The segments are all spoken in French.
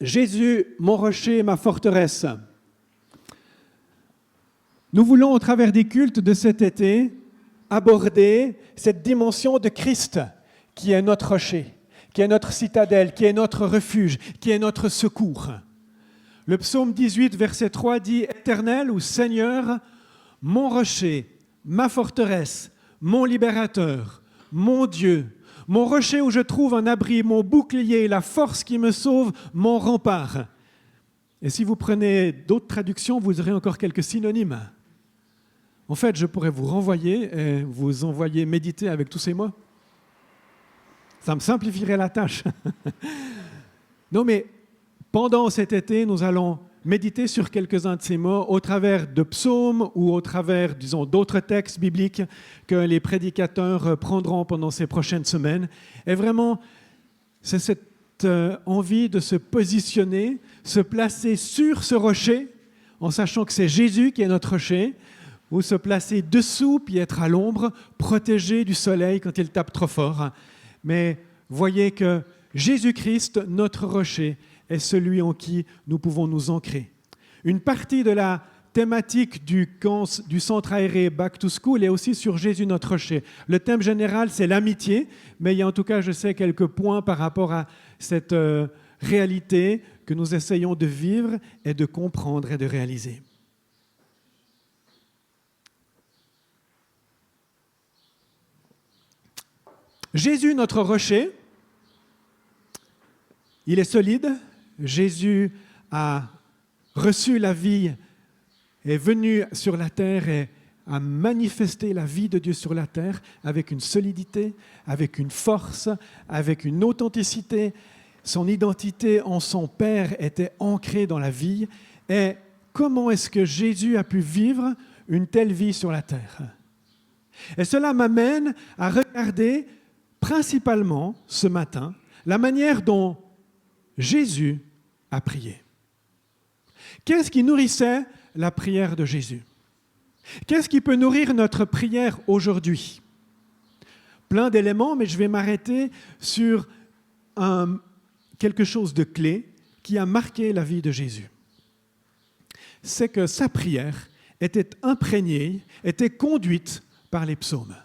Jésus, mon rocher, ma forteresse. Nous voulons, au travers des cultes de cet été, aborder cette dimension de Christ qui est notre rocher, qui est notre citadelle, qui est notre refuge, qui est notre secours. Le psaume 18, verset 3 dit « Éternel ou Seigneur, mon rocher, ma forteresse, mon libérateur, mon Dieu, mon rocher où je trouve un abri, mon bouclier, la force qui me sauve, mon rempart. » Et si vous prenez d'autres traductions, vous aurez encore quelques synonymes. En fait, je pourrais vous renvoyer et vous envoyer méditer avec tous ces mots. Ça me simplifierait la tâche. Non, mais pendant cet été, nous allons méditer sur quelques-uns de ces mots au travers de psaumes ou au travers, disons, d'autres textes bibliques que les prédicateurs prendront pendant ces prochaines semaines. Et vraiment, c'est cette envie de se positionner, se placer sur ce rocher, en sachant que c'est Jésus qui est notre rocher, ou se placer dessous, puis être à l'ombre, protégé du soleil quand il tape trop fort. Mais voyez que Jésus-Christ, notre rocher, est celui en qui nous pouvons nous ancrer. Une partie de la thématique du centre aéré Back to School est aussi sur Jésus, notre rocher. Le thème général, c'est l'amitié, mais il y a en tout cas, je sais, quelques points par rapport à cette réalité que nous essayons de vivre et de comprendre et de réaliser. Jésus, notre rocher, il est solide. Jésus a reçu la vie, est venu sur la terre et a manifesté la vie de Dieu sur la terre avec une solidité, avec une force, avec une authenticité. Son identité en son Père était ancrée dans la vie. Et comment est-ce que Jésus a pu vivre une telle vie sur la terre? Et cela m'amène à regarder principalement ce matin la manière dont Jésus a prié. Qu'est-ce qui nourrissait la prière de Jésus? Qu'est-ce qui peut nourrir notre prière aujourd'hui? Plein d'éléments, mais je vais m'arrêter sur quelque chose de clé qui a marqué la vie de Jésus. C'est que sa prière était imprégnée, était conduite par les psaumes.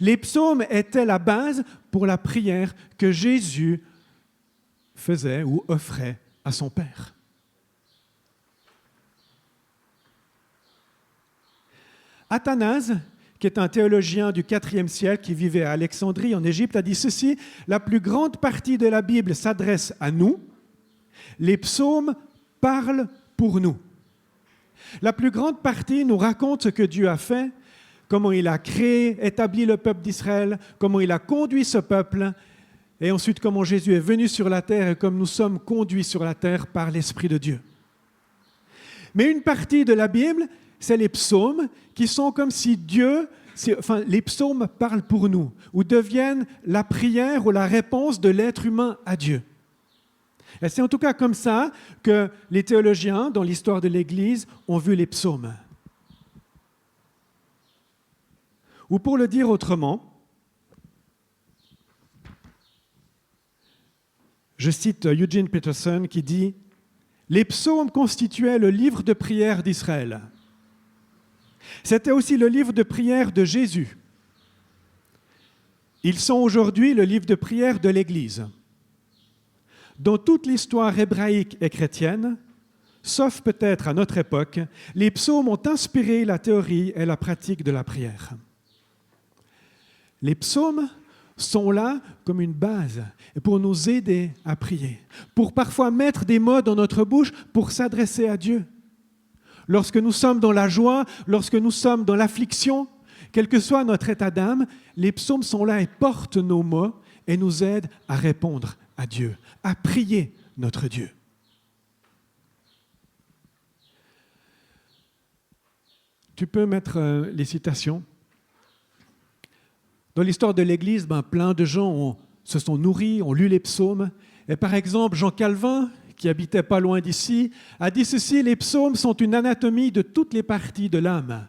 Les psaumes étaient la base pour la prière que Jésus faisait ou offrait à son Père. Athanase, qui est un théologien du IVe siècle qui vivait à Alexandrie en Égypte, a dit ceci: « La plus grande partie de la Bible s'adresse à nous, les psaumes parlent pour nous. » La plus grande partie nous raconte ce que Dieu a fait, comment il a créé, établi le peuple d'Israël, comment il a conduit ce peuple, et ensuite comment Jésus est venu sur la terre et comme nous sommes conduits sur la terre par l'Esprit de Dieu. Mais une partie de la Bible, c'est les psaumes qui sont comme si les psaumes parlent pour nous, ou deviennent la prière ou la réponse de l'être humain à Dieu. Et c'est en tout cas comme ça que les théologiens, dans l'histoire de l'Église, ont vu les psaumes. Ou pour le dire autrement, je cite Eugene Peterson qui dit « Les psaumes constituaient le livre de prière d'Israël. C'était aussi le livre de prière de Jésus. Ils sont aujourd'hui le livre de prière de l'Église. Dans toute l'histoire hébraïque et chrétienne, sauf peut-être à notre époque, les psaumes ont inspiré la théorie et la pratique de la prière. Les psaumes sont là comme une base pour nous aider à prier, pour parfois mettre des mots dans notre bouche pour s'adresser à Dieu. Lorsque nous sommes dans la joie, lorsque nous sommes dans l'affliction, quel que soit notre état d'âme, les psaumes sont là et portent nos mots et nous aident à répondre à Dieu, à prier notre Dieu. Tu peux mettre les citations. Dans l'histoire de l'Église, plein de gens se sont nourris, ont lu les psaumes. Et par exemple, Jean Calvin, qui habitait pas loin d'ici, a dit ceci: « Les psaumes sont une anatomie de toutes les parties de l'âme.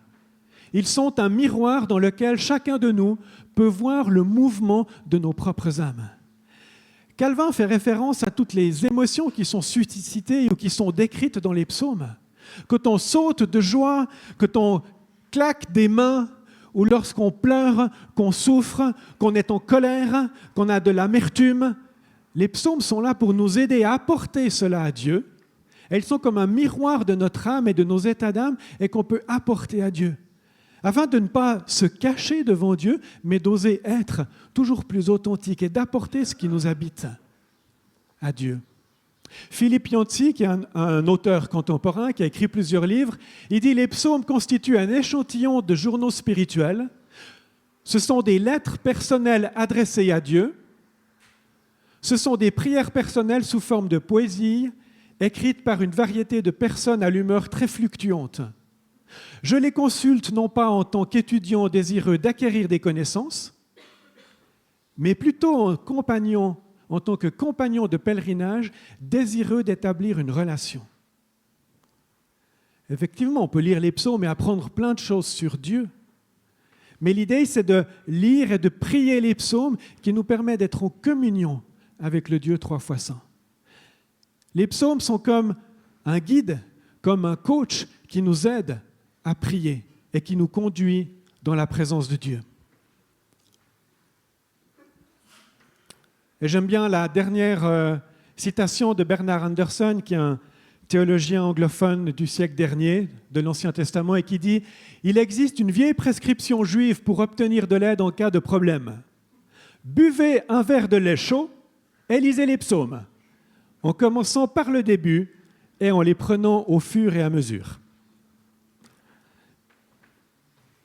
Ils sont un miroir dans lequel chacun de nous peut voir le mouvement de nos propres âmes. Calvin fait référence à toutes les émotions qui sont suscitées ou qui sont décrites dans les psaumes. Quand on saute de joie, quand on claque des mains, ou lorsqu'on pleure, qu'on souffre, qu'on est en colère, qu'on a de l'amertume, les psaumes sont là pour nous aider à apporter cela à Dieu. Elles sont comme un miroir de notre âme et de nos états d'âme et qu'on peut apporter à Dieu, afin de ne pas se cacher devant Dieu, mais d'oser être toujours plus authentique et d'apporter ce qui nous habite à Dieu. Philippe Yancey, qui est un auteur contemporain, qui a écrit plusieurs livres, il dit « Les psaumes constituent un échantillon de journaux spirituels. Ce sont des lettres personnelles adressées à Dieu. Ce sont des prières personnelles sous forme de poésie, écrites par une variété de personnes à l'humeur très fluctuante. Je les consulte non pas en tant qu'étudiant désireux d'acquérir des connaissances, mais plutôt en tant que compagnon de pèlerinage désireux d'établir une relation. » Effectivement, on peut lire les psaumes et apprendre plein de choses sur Dieu. Mais l'idée, c'est de lire et de prier les psaumes qui nous permet d'être en communion avec le Dieu trois fois saint. Les psaumes sont comme un guide, comme un coach qui nous aide à prier et qui nous conduit dans la présence de Dieu. Et j'aime bien la dernière citation de Bernard Anderson, qui est un théologien anglophone du siècle dernier, de l'Ancien Testament, et qui dit « Il existe une vieille prescription juive pour obtenir de l'aide en cas de problème. Buvez un verre de lait chaud et lisez les psaumes, en commençant par le début et en les prenant au fur et à mesure. »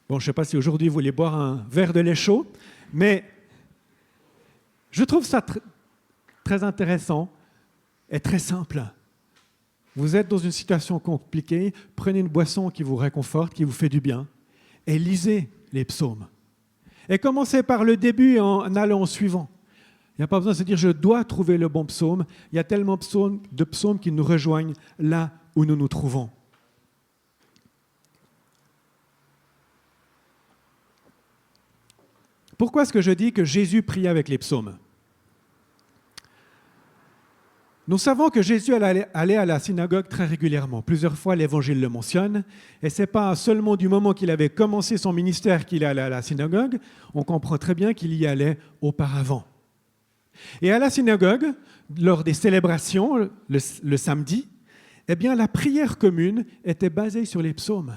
Bon, je ne sais pas si aujourd'hui vous voulez boire un verre de lait chaud, mais je trouve ça très intéressant et très simple. Vous êtes dans une situation compliquée, prenez une boisson qui vous réconforte, qui vous fait du bien, et lisez les psaumes. Et commencez par le début en allant au suivant. Il n'y a pas besoin de se dire « je dois trouver le bon psaume ». Il y a tellement de psaumes qui nous rejoignent là où nous nous trouvons. Pourquoi est-ce que je dis que Jésus priait avec les psaumes ? Nous savons que Jésus allait à la synagogue très régulièrement. Plusieurs fois, l'Évangile le mentionne. Et ce n'est pas seulement du moment qu'il avait commencé son ministère qu'il allait à la synagogue. On comprend très bien qu'il y allait auparavant. Et à la synagogue, lors des célébrations, le samedi, eh bien, la prière commune était basée sur les psaumes.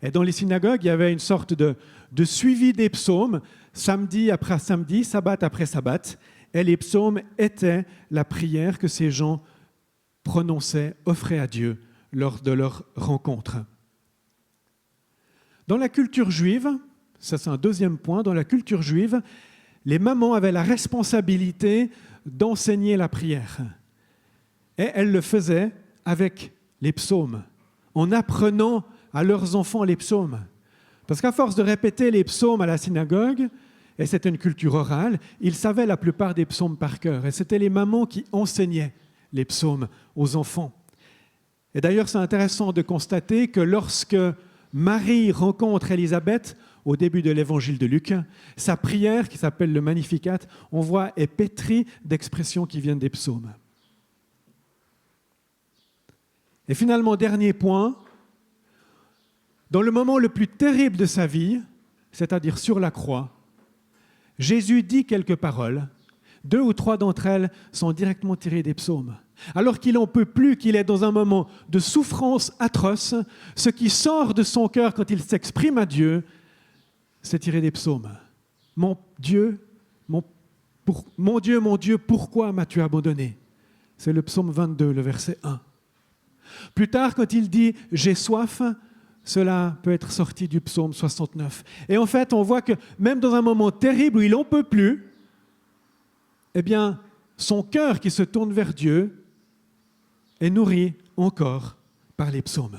Et dans les synagogues, il y avait une sorte de suivi des psaumes, samedi après samedi, sabbat après sabbat. Et les psaumes étaient la prière que ces gens prononçaient, offraient à Dieu lors de leur rencontre. Dans la culture juive, ça c'est un deuxième point, dans la culture juive, les mamans avaient la responsabilité d'enseigner la prière. Et elles le faisaient avec les psaumes, en apprenant à leurs enfants les psaumes. Parce qu'à force de répéter les psaumes à la synagogue, et c'était une culture orale, ils savaient la plupart des psaumes par cœur. Et c'était les mamans qui enseignaient les psaumes aux enfants. Et d'ailleurs, c'est intéressant de constater que lorsque Marie rencontre Élisabeth, au début de l'évangile de Luc, sa prière, qui s'appelle le Magnificat, on voit, est pétrie d'expressions qui viennent des psaumes. Et finalement, dernier point, dans le moment le plus terrible de sa vie, c'est-à-dire sur la croix, Jésus dit quelques paroles. 2 ou 3 d'entre elles sont directement tirées des psaumes. Alors qu'il n'en peut plus, qu'il est dans un moment de souffrance atroce, ce qui sort de son cœur quand il s'exprime à Dieu, c'est tiré des psaumes. Mon Dieu, mon Dieu, pourquoi m'as-tu abandonné ? C'est le psaume 22, le verset 1. Plus tard, quand il dit « j'ai soif », cela peut être sorti du psaume 69. Et en fait, on voit que même dans un moment terrible où il n'en peut plus, eh bien, son cœur qui se tourne vers Dieu est nourri encore par les psaumes.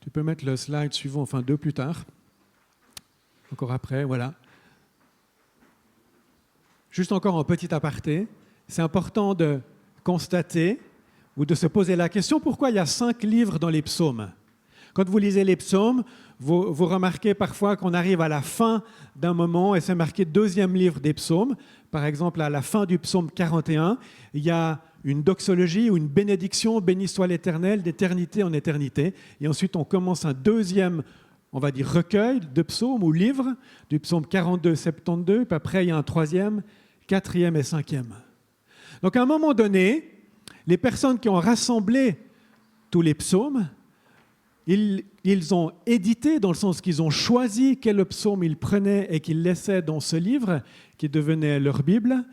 Tu peux mettre le slide suivant, enfin 2 plus tard. Encore après, voilà. Juste encore en petit aparté, c'est important de constater ou de se poser la question pourquoi il y a 5 livres dans les psaumes. Quand vous lisez les psaumes, vous remarquez parfois qu'on arrive à la fin d'un moment et c'est marqué 2e livre des psaumes. Par exemple, à la fin du psaume 41, il y a une doxologie ou une bénédiction, béni soit l'Éternel d'éternité en éternité. Et ensuite, on commence un 2e, on va dire, recueil de psaumes ou livre, du psaume 42, 72, puis après, il y a un 3e, 4e et 5e. Donc, à un moment donné, les personnes qui ont rassemblé tous les psaumes, ils ont édité, dans le sens qu'ils ont choisi quel psaume ils prenaient et qu'ils laissaient dans ce livre, qui devenait leur Bible,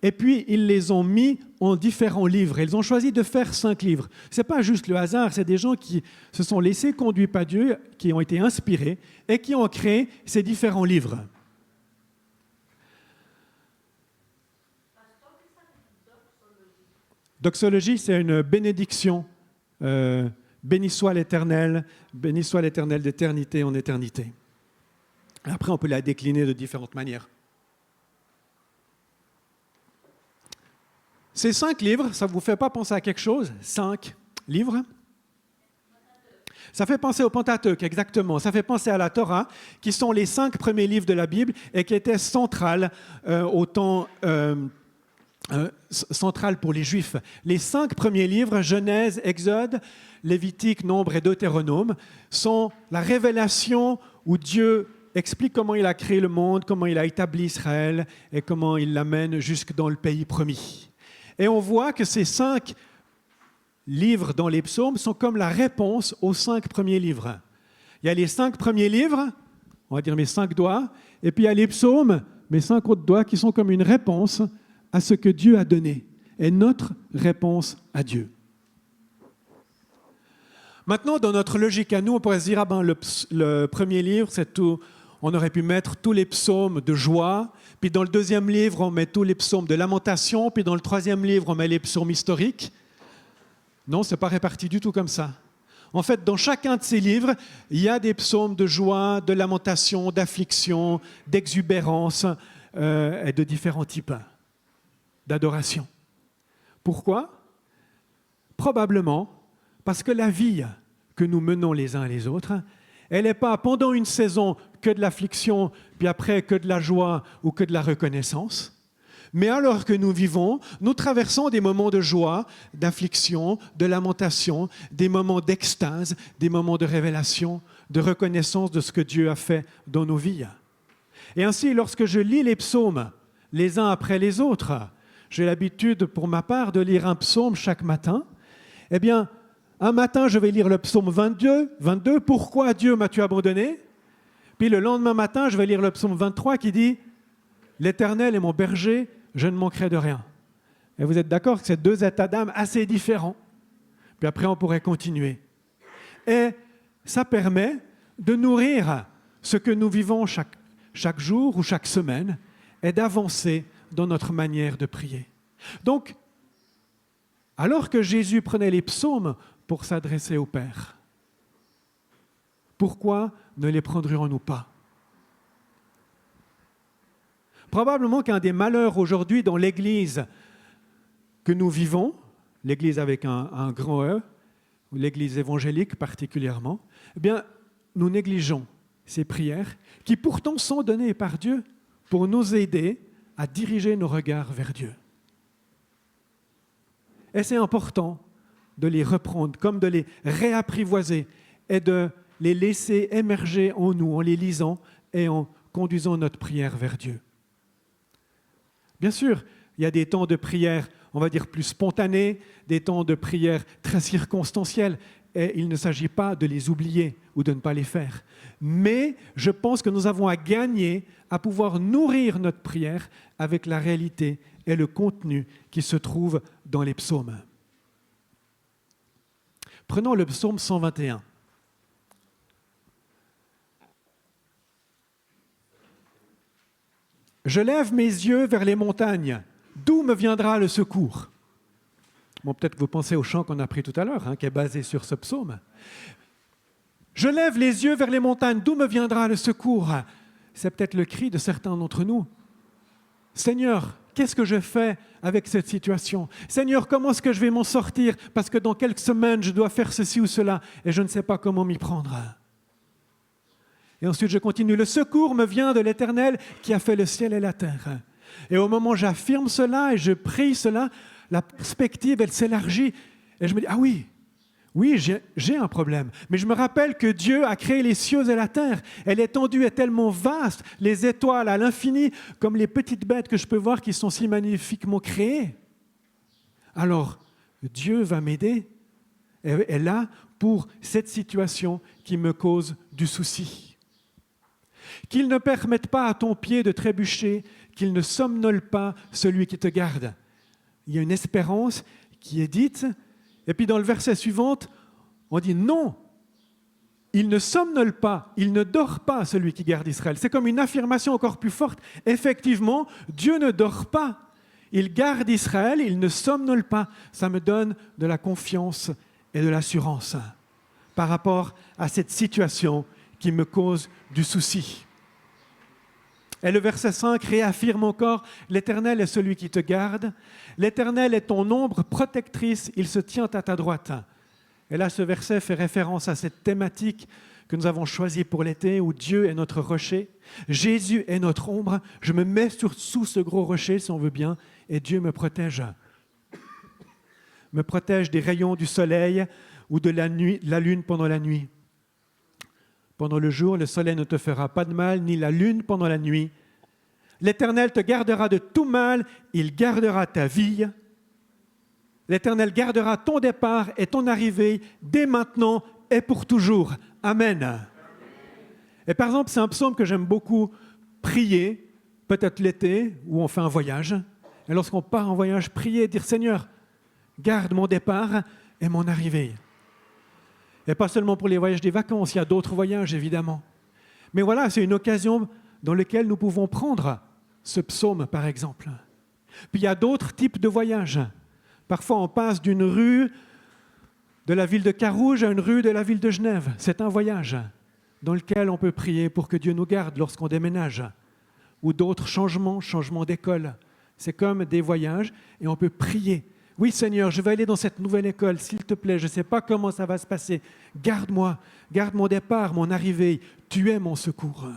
et puis ils les ont mis en différents livres. Ils ont choisi de faire 5 livres. Ce n'est pas juste le hasard, c'est des gens qui se sont laissés conduire par Dieu, qui ont été inspirés et qui ont créé ces différents livres. Doxologie, c'est une bénédiction. Béni soit l'Éternel d'éternité en éternité. Après, on peut la décliner de différentes manières. Ces 5 livres, ça ne vous fait pas penser à quelque chose? 5 livres? Ça fait penser au Pentateuque, exactement. Ça fait penser à la Torah, qui sont les 5 premiers livres de la Bible et qui étaient centrales au temps central pour les Juifs. Les 5 premiers livres, Genèse, Exode, Lévitique, Nombre et Deutéronome, sont la révélation où Dieu explique comment il a créé le monde, comment il a établi Israël et comment il l'amène jusque dans le pays promis. Et on voit que ces 5 livres dans les psaumes sont comme la réponse aux 5 premiers livres. Il y a les 5 premiers livres, on va dire mes 5 doigts, et puis il y a les psaumes, mes 5 autres doigts, qui sont comme une réponse à ce que Dieu a donné, et notre réponse à Dieu. Maintenant, dans notre logique à nous, on pourrait se dire, le premier livre, c'est tout. On aurait pu mettre tous les psaumes de joie, puis dans le 2e livre, on met tous les psaumes de lamentation, puis dans le 3e livre, on met les psaumes historiques. Non, ce n'est pas réparti du tout comme ça. En fait, dans chacun de ces livres, il y a des psaumes de joie, de lamentation, d'affliction, d'exubérance et de différents types d'adoration. Pourquoi? Probablement parce que la vie que nous menons les uns et les autres, elle n'est pas pendant une saison que de l'affliction, puis après que de la joie ou que de la reconnaissance. Mais alors que nous vivons, nous traversons des moments de joie, d'affliction, de lamentation, des moments d'extase, des moments de révélation, de reconnaissance de ce que Dieu a fait dans nos vies. Et ainsi, lorsque je lis les psaumes les uns après les autres, j'ai l'habitude pour ma part de lire un psaume chaque matin, eh bien, un matin, je vais lire le psaume 22, « Pourquoi Dieu m'as-tu abandonné ?» Puis le lendemain matin, je vais lire le psaume 23 qui dit « L'Éternel est mon berger, je ne manquerai de rien. » Et vous êtes d'accord que c'est 2 états d'âme assez différents. Puis après, on pourrait continuer. Et ça permet de nourrir ce que nous vivons chaque jour ou chaque semaine et d'avancer dans notre manière de prier. Donc, alors que Jésus prenait les psaumes pour s'adresser au Père, pourquoi ne les prendrions-nous pas? Probablement qu'un des malheurs aujourd'hui dans l'Église que nous vivons, l'Église avec un grand E, ou l'Église évangélique particulièrement, eh bien, nous négligeons ces prières qui pourtant sont données par Dieu pour nous aider à diriger nos regards vers Dieu. Et c'est important de les reprendre, comme de les réapprivoiser et de les laisser émerger en nous, en les lisant et en conduisant notre prière vers Dieu. Bien sûr, il y a des temps de prière, on va dire, plus spontanés, des temps de prière très circonstanciels, et il ne s'agit pas de les oublier ou de ne pas les faire. Mais je pense que nous avons à gagner à pouvoir nourrir notre prière avec la réalité et le contenu qui se trouve dans les psaumes. Prenons le psaume 121. Je lève mes yeux vers les montagnes. D'où me viendra le secours? Bon, peut-être que vous pensez au chant qu'on a appris tout à l'heure, qui est basé sur ce psaume. Je lève les yeux vers les montagnes. D'où me viendra le secours? C'est peut-être le cri de certains d'entre nous. Seigneur, qu'est-ce que je fais avec cette situation? Seigneur, comment est-ce que je vais m'en sortir? Parce que dans quelques semaines, je dois faire ceci ou cela et je ne sais pas comment m'y prendre. Et ensuite, je continue. Le secours me vient de l'Éternel qui a fait le ciel et la terre. Et au moment où j'affirme cela et je prie cela, la perspective, elle s'élargit. Et je me dis, ah oui, j'ai un problème. Mais je me rappelle que Dieu a créé les cieux et la terre. Et l'étendue est tellement vaste, les étoiles à l'infini, comme les petites bêtes que je peux voir qui sont si magnifiquement créées. Alors, Dieu va m'aider, est là pour cette situation qui me cause du souci. Qu'il ne permette pas à ton pied de trébucher, qu'il ne somnole pas celui qui te garde. Il y a une espérance qui est dite, et puis dans le verset suivant, on dit non, il ne somnole pas, il ne dort pas celui qui garde Israël. C'est comme une affirmation encore plus forte. Effectivement, Dieu ne dort pas. Il garde Israël, il ne somnole pas. Ça me donne de la confiance et de l'assurance par rapport à cette situation qui me cause du souci. Et le verset 5 réaffirme encore, l'Éternel est celui qui te garde, l'Éternel est ton ombre protectrice, il se tient à ta droite. Et là, ce verset fait référence à cette thématique que nous avons choisie pour l'été, où Dieu est notre rocher, Jésus est notre ombre, je me mets sous ce gros rocher, si on veut bien, et Dieu me protège des rayons du soleil ou de la lune pendant la nuit. Pendant le jour, le soleil ne te fera pas de mal, ni la lune pendant la nuit. L'Éternel te gardera de tout mal, il gardera ta vie. L'Éternel gardera ton départ et ton arrivée dès maintenant et pour toujours. Amen. Et par exemple, c'est un psaume que j'aime beaucoup prier, peut-être l'été, où on fait un voyage. Et lorsqu'on part en voyage, prier, dire « Seigneur, garde mon départ et mon arrivée ». Et pas seulement pour les voyages des vacances, il y a d'autres voyages évidemment. Mais voilà, c'est une occasion dans laquelle nous pouvons prendre ce psaume par exemple. Puis il y a d'autres types de voyages. Parfois on passe d'une rue de la ville de Carouge à une rue de la ville de Genève. C'est un voyage dans lequel on peut prier pour que Dieu nous garde lorsqu'on déménage. Ou d'autres changements d'école. C'est comme des voyages et on peut prier. Oui Seigneur, je vais aller dans cette nouvelle école, s'il te plaît, je ne sais pas comment ça va se passer. Garde-moi, garde mon départ, mon arrivée, tu es mon secours.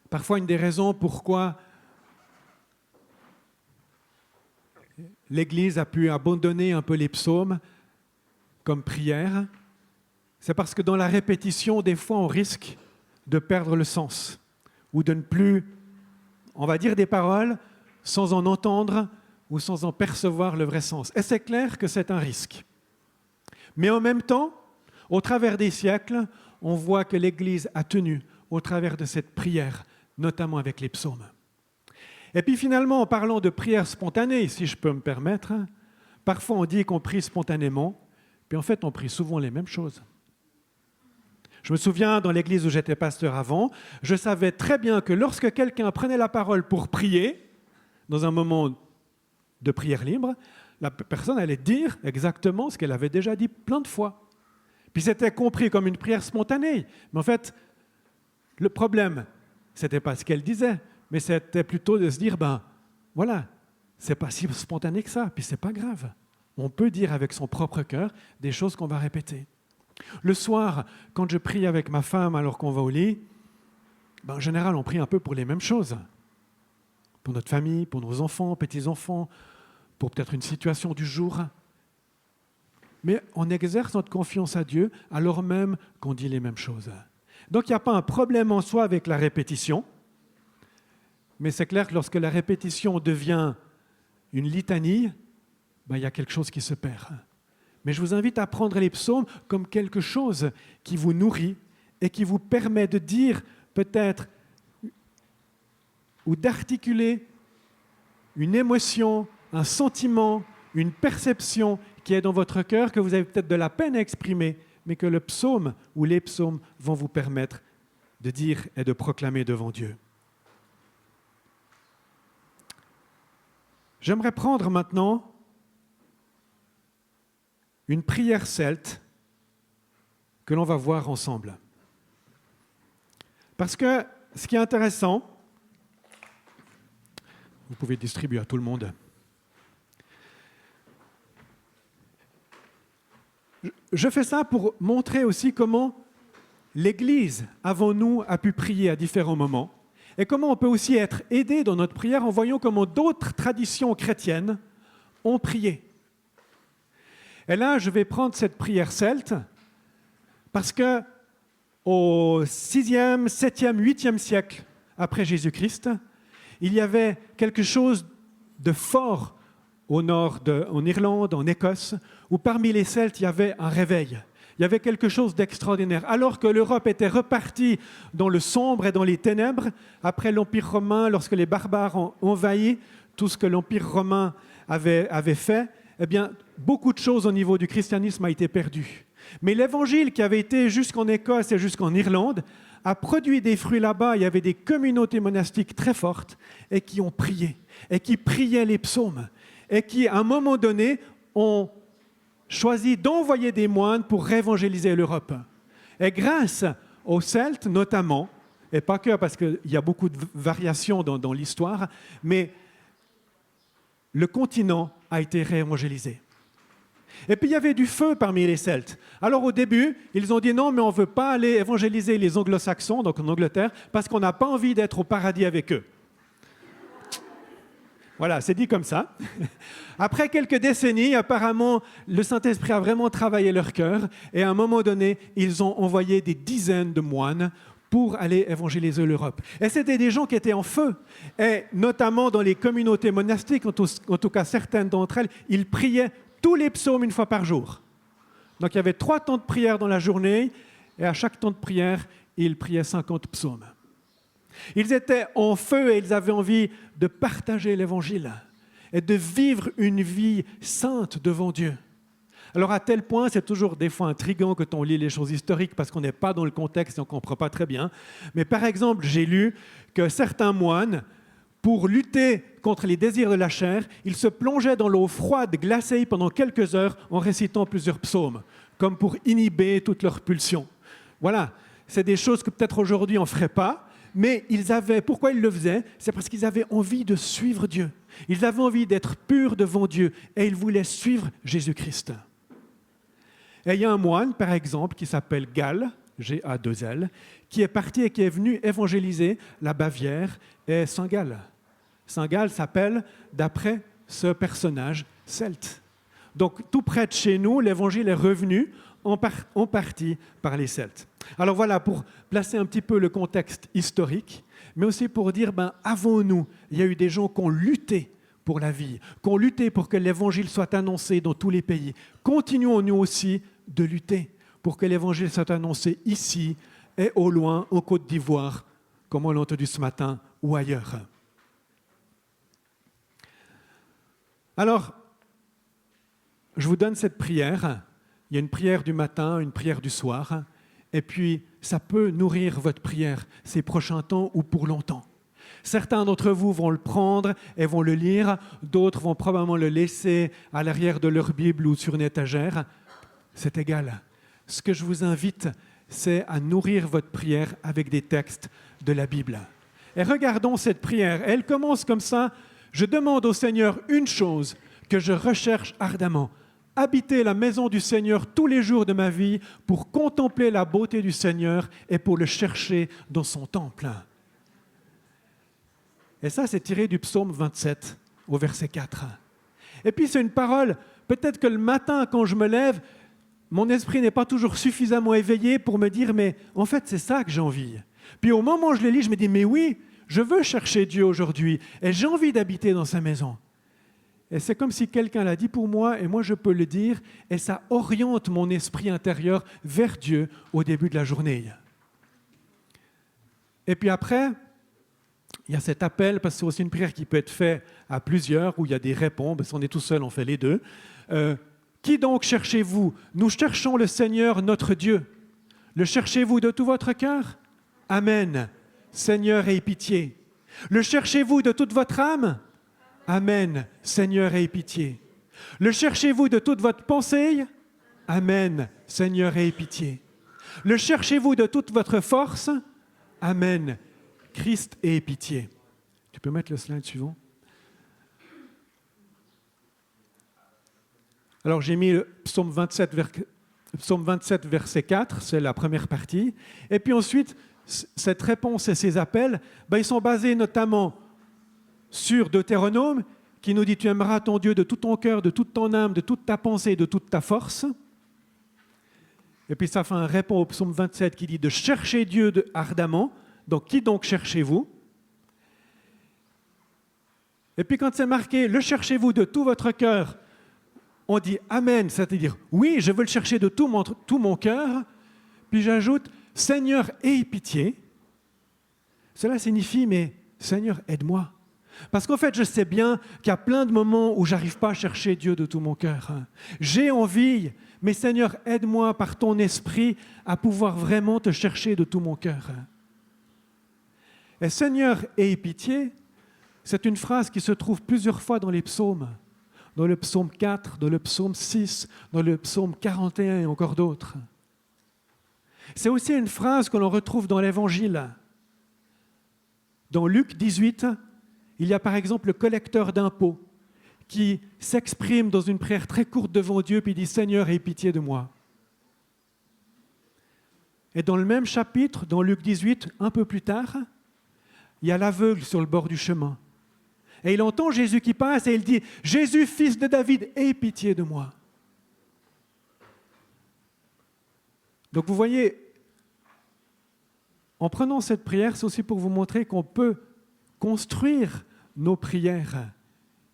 Parfois, une des raisons pourquoi l'Église a pu abandonner un peu les psaumes comme prière, c'est parce que dans la répétition, des fois, on risque de perdre le sens ou de ne plus, on va dire des paroles sans en entendre ou sans en percevoir le vrai sens. Et c'est clair que c'est un risque. Mais en même temps, au travers des siècles, on voit que l'Église a tenu au travers de cette prière, notamment avec les psaumes. Et puis finalement, en parlant de prière spontanée, si je peux me permettre, parfois on dit qu'on prie spontanément, puis en fait on prie souvent les mêmes choses. Je me souviens, dans l'église où j'étais pasteur avant, je savais très bien que lorsque quelqu'un prenait la parole pour prier, dans un moment de prière libre, la personne allait dire exactement ce qu'elle avait déjà dit plein de fois. Puis c'était compris comme une prière spontanée. Mais en fait, le problème, ce n'était pas ce qu'elle disait, mais c'était plutôt de se dire, voilà, c'est pas si spontané que ça, puis c'est pas grave. On peut dire avec son propre cœur des choses qu'on va répéter. Le soir, quand je prie avec ma femme alors qu'on va au lit, en général, on prie un peu pour les mêmes choses. Pour notre famille, pour nos enfants, petits-enfants, pour peut-être une situation du jour. Mais on exerce notre confiance à Dieu alors même qu'on dit les mêmes choses. Donc, il n'y a pas un problème en soi avec la répétition, mais c'est clair que lorsque la répétition devient une litanie, il y a quelque chose qui se perd. Mais je vous invite à prendre les psaumes comme quelque chose qui vous nourrit et qui vous permet de dire peut-être ou d'articuler une émotion, un sentiment, une perception qui est dans votre cœur, que vous avez peut-être de la peine à exprimer, mais que le psaume ou les psaumes vont vous permettre de dire et de proclamer devant Dieu. J'aimerais prendre maintenant une prière celte que l'on va voir ensemble. Parce que ce qui est intéressant, vous pouvez distribuer à tout le monde. Je fais ça pour montrer aussi comment l'Église, avant nous, a pu prier à différents moments et comment on peut aussi être aidé dans notre prière en voyant comment d'autres traditions chrétiennes ont prié. Et là, je vais prendre cette prière celte parce que au 6e, 7e, 8e siècle après Jésus-Christ, il y avait quelque chose de fort au nord, en Irlande, en Écosse, où parmi les Celtes, il y avait un réveil. Il y avait quelque chose d'extraordinaire. Alors que l'Europe était repartie dans le sombre et dans les ténèbres, après l'Empire romain, lorsque les barbares ont envahi tout ce que l'Empire romain avait fait, eh bien, beaucoup de choses au niveau du christianisme a été perdu. Mais l'Évangile qui avait été jusqu'en Écosse et jusqu'en Irlande a produit des fruits là-bas. Il y avait des communautés monastiques très fortes et qui ont prié, et qui priaient les psaumes, et qui, à un moment donné, ont choisi d'envoyer des moines pour réévangéliser l'Europe. Et grâce aux Celtes, notamment, et pas que parce qu'il y a beaucoup de variations dans l'histoire, mais le continent a été réévangélisé. Et puis il y avait du feu parmi les Celtes. Alors au début, ils ont dit non, mais on ne veut pas aller évangéliser les anglo-saxons, donc en Angleterre, parce qu'on n'a pas envie d'être au paradis avec eux. Voilà, c'est dit comme ça. Après quelques décennies, apparemment, le Saint-Esprit a vraiment travaillé leur cœur et à un moment donné, ils ont envoyé des dizaines de moines pour aller évangéliser l'Europe. Et c'était des gens qui étaient en feu. Et notamment dans les communautés monastiques, en tout cas certaines d'entre elles, ils priaient tous les psaumes une fois par jour. Donc il y avait 3 temps de prière dans la journée et à chaque temps de prière, ils priaient 50 psaumes. Ils étaient en feu et ils avaient envie de partager l'Évangile et de vivre une vie sainte devant Dieu. Alors à tel point, c'est toujours des fois intriguant quand on lit les choses historiques parce qu'on n'est pas dans le contexte et on ne comprend pas très bien. Mais par exemple, j'ai lu que certains moines, pour lutter contre les désirs de la chair, ils se plongeaient dans l'eau froide, glacée pendant quelques heures en récitant plusieurs psaumes, comme pour inhiber toutes leurs pulsions. Voilà, c'est des choses que peut-être aujourd'hui on ne ferait pas, mais pourquoi ils le faisaient? C'est parce qu'ils avaient envie de suivre Dieu. Ils avaient envie d'être purs devant Dieu et ils voulaient suivre Jésus-Christ. Et il y a un moine, par exemple, qui s'appelle Gall, G-A-2-L, qui est parti et qui est venu évangéliser la Bavière et Saint-Gall. Saint-Gall s'appelle d'après ce personnage celte. Donc, tout près de chez nous, l'évangile est revenu en partie par les Celtes. Alors voilà, pour placer un petit peu le contexte historique, mais aussi pour dire, avant nous, il y a eu des gens qui ont lutté pour la vie, qui ont lutté pour que l'évangile soit annoncé dans tous les pays. Continuons nous aussi de lutter pour que l'évangile soit annoncé ici et au loin, en Côte d'Ivoire, comme on l'a entendu ce matin, ou ailleurs. Alors, je vous donne cette prière. Il y a une prière du matin, une prière du soir, et puis ça peut nourrir votre prière ces prochains temps ou pour longtemps. Certains d'entre vous vont le prendre et vont le lire, d'autres vont probablement le laisser à l'arrière de leur Bible ou sur une étagère. C'est égal. Ce que je vous invite, c'est à nourrir votre prière avec des textes de la Bible. Et regardons cette prière. Elle commence comme ça. Je demande au Seigneur une chose que je recherche ardemment. Habiter la maison du Seigneur tous les jours de ma vie pour contempler la beauté du Seigneur et pour le chercher dans son temple. Et ça, c'est tiré du psaume 27 au verset 4. Et puis, c'est une parole, peut-être que le matin, quand je me lève, mon esprit n'est pas toujours suffisamment éveillé pour me dire, mais en fait, c'est ça que j'ai envie. Puis au moment où je le lis, je me dis, mais oui, je veux chercher Dieu aujourd'hui et j'ai envie d'habiter dans sa maison. Et c'est comme si quelqu'un l'a dit pour moi et moi je peux le dire et ça oriente mon esprit intérieur vers Dieu au début de la journée. Et puis après, il y a cet appel, parce que c'est aussi une prière qui peut être faite à plusieurs, où il y a des réponses, si on est tout seul, on fait les deux. Qui donc cherchez-vous? Nous cherchons le Seigneur notre Dieu. Le cherchez-vous de tout votre cœur? Amen. Seigneur, aie pitié. Le cherchez-vous de toute votre âme? Amen. Seigneur, aie pitié. Le cherchez-vous de toute votre pensée? Amen, Seigneur, aie pitié. Le cherchez-vous de toute votre force? Amen, Christ, aie pitié. Tu peux mettre le slide suivant? Alors j'ai mis le psaume 27, verset 4, c'est la première partie. Et puis ensuite, cette réponse et ces appels, ils sont basés notamment sur Deutéronome, qui nous dit « Tu aimeras ton Dieu de tout ton cœur, de toute ton âme, de toute ta pensée, de toute ta force ». Et puis ça fait un répond au psaume 27 qui dit de chercher Dieu ardemment. Donc qui donc cherchez-vous? Et puis quand c'est marqué le cherchez-vous de tout votre cœur, on dit Amen, c'est-à-dire oui, je veux le chercher de tout mon cœur. Puis j'ajoute Seigneur, aie pitié. Cela signifie mais Seigneur, aide-moi. Parce qu'en fait, je sais bien qu'il y a plein de moments où j'arrive pas à chercher Dieu de tout mon cœur. J'ai envie, mais Seigneur, aide-moi par ton esprit à pouvoir vraiment te chercher de tout mon cœur. Et Seigneur, aie pitié, c'est une phrase qui se trouve plusieurs fois dans les psaumes. Dans le psaume 4, dans le psaume 6, dans le psaume 41 et encore d'autres. C'est aussi une phrase que l'on retrouve dans l'Évangile. Dans Luc 18, il y a par exemple le collecteur d'impôts qui s'exprime dans une prière très courte devant Dieu puis dit « Seigneur, aie pitié de moi ». Et dans le même chapitre, dans Luc 18, un peu plus tard, il y a l'aveugle sur le bord du chemin. Et il entend Jésus qui passe et il dit « Jésus, fils de David, aie pitié de moi ». Donc vous voyez, en prenant cette prière, c'est aussi pour vous montrer qu'on peut construire nos prières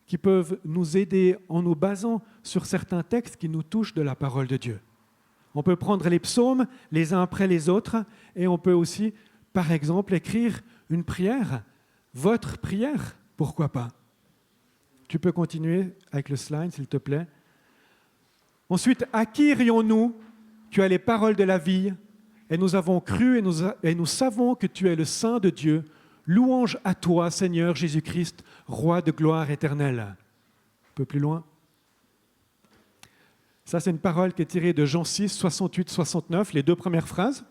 qui peuvent nous aider en nous basant sur certains textes qui nous touchent de la parole de Dieu. On peut prendre les psaumes les uns après les autres et on peut aussi, par exemple, écrire une prière, votre prière, pourquoi pas. Tu peux continuer avec le slide, s'il te plaît. Ensuite, à qui irions-nous? Tu as les paroles de la vie et nous avons cru et nous savons que tu es le Saint de Dieu. Louange à toi, Seigneur Jésus-Christ, Roi de gloire éternelle. Un peu plus loin. Ça, c'est une parole qui est tirée de Jean 6, 68, 69, les deux premières phrases.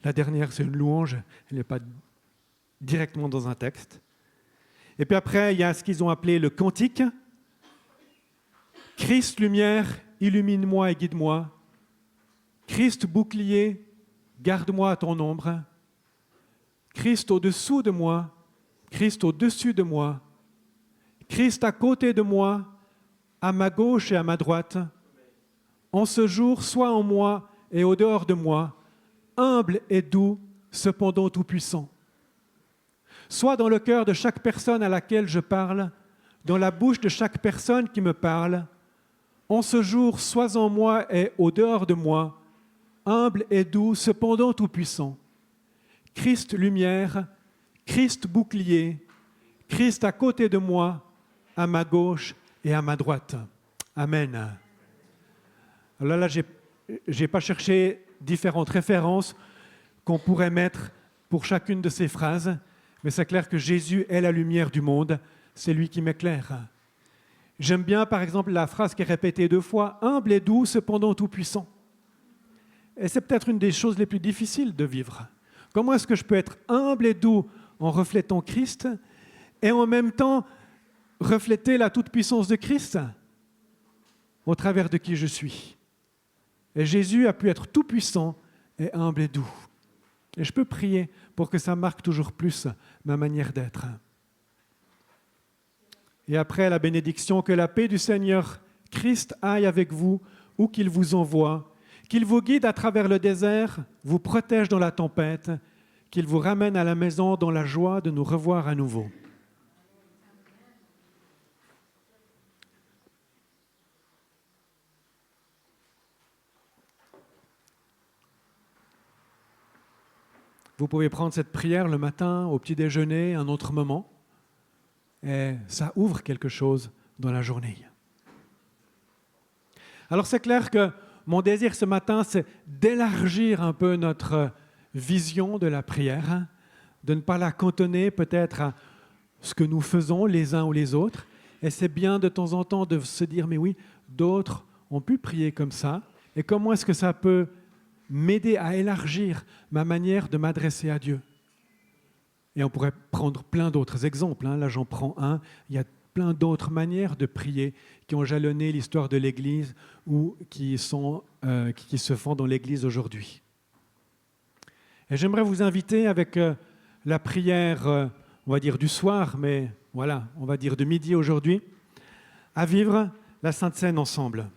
La dernière, c'est une louange, elle n'est pas directement dans un texte. Et puis après, il y a ce qu'ils ont appelé le cantique. Christ, lumière, illumine-moi et guide-moi. Christ, bouclier, garde-moi à ton ombre. Christ au-dessous de moi, Christ au-dessus de moi, Christ à côté de moi, à ma gauche et à ma droite. En ce jour, sois en moi et au dehors de moi, humble et doux, cependant tout-puissant. Sois dans le cœur de chaque personne à laquelle je parle, dans la bouche de chaque personne qui me parle. En ce jour, sois en moi et au dehors de moi, humble et doux, cependant tout-puissant. Christ lumière, Christ bouclier, Christ à côté de moi, à ma gauche et à ma droite. Amen. Alors là, j'ai pas cherché différentes références qu'on pourrait mettre pour chacune de ces phrases, mais c'est clair que Jésus est la lumière du monde, c'est lui qui m'éclaire. J'aime bien, par exemple, la phrase qui est répétée 2 fois, « Humble et doux, cependant tout-puissant ». Et c'est peut-être une des choses les plus difficiles de vivre. Comment est-ce que je peux être humble et doux en reflétant Christ et en même temps refléter la toute-puissance de Christ au travers de qui je suis? Et Jésus a pu être tout-puissant et humble et doux. Et je peux prier pour que ça marque toujours plus ma manière d'être. Et après la bénédiction, que la paix du Seigneur Christ aille avec vous où qu'il vous envoie, qu'il vous guide à travers le désert, vous protège dans la tempête, qu'il vous ramène à la maison dans la joie de nous revoir à nouveau. Vous pouvez prendre cette prière le matin, au petit déjeuner, un autre moment, et ça ouvre quelque chose dans la journée. Alors c'est clair que mon désir ce matin, c'est d'élargir un peu notre vision de la prière, de ne pas la cantonner peut-être à ce que nous faisons les uns ou les autres. Et c'est bien de temps en temps de se dire, mais oui, d'autres ont pu prier comme ça et comment est-ce que ça peut m'aider à élargir ma manière de m'adresser à Dieu. Et on pourrait prendre plein d'autres exemples. Là, j'en prends un. Il y a plein d'autres manières de prier qui ont jalonné l'histoire de l'Église ou qui se font dans l'Église aujourd'hui. Et j'aimerais vous inviter avec la prière, on va dire du soir, mais voilà, on va dire de midi aujourd'hui, à vivre la Sainte Seine ensemble.